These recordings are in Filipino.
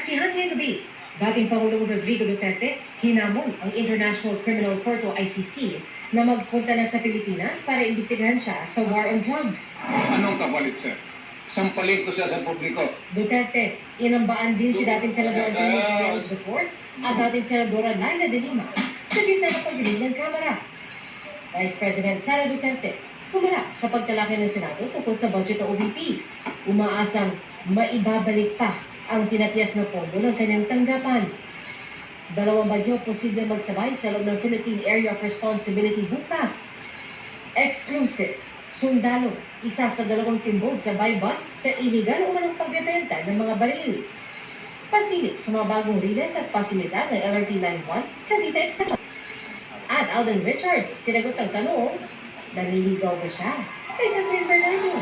Saksihan ngayong gabi, dating Pangulong Rodrigo Duterte hinamon ang International Criminal Court o ICC na magpunta na sa Pilipinas para imbestigahan siya sa war on drugs. Anong kapalit, sir? Sampalin ko siya sa publiko. Duterte, inambaan din si dating Senador Antonio Quiroz IV at dating Senadora Laila de Lima sa gitna ng pagdinig ng Kamara. Vice President Sara Duterte humarap sa pagtalakay ng Senado tungkol sa budget ng OVP. Umaasang maibabalik pa ang tinatias na pondo ng kanyang tanggapan. Dalawang bagyo posible magsabay sa loob ng Philippine Area of Responsibility bukas. Exclusive, sundalo, isa sa dalawang timbog sa buy-bust sa iligal o manong pagbebenta ng mga baril. Pasilip sa mga bagong riles at pasilidad ng LRT Line 1, Cavite Extension. At Alden Richards, sinagot ang tanong, naliligaw ba siya kay Catherine Bernardo?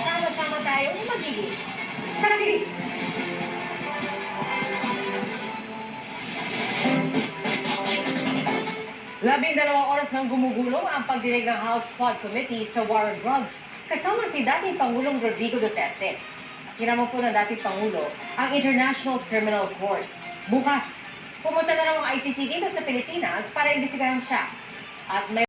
Sama-sama tayo magiging. Tara, sige! Labing-dalawang oras nang gumugulong ang pagdinig ng House Quad Committee sa War on Drugs kasama si dating Pangulong Rodrigo Duterte. Hinamon po ng dating Pangulo ang International Criminal Court. Bukas, pumunta na ng ICC dito sa Pilipinas para imbestigahan siya. At may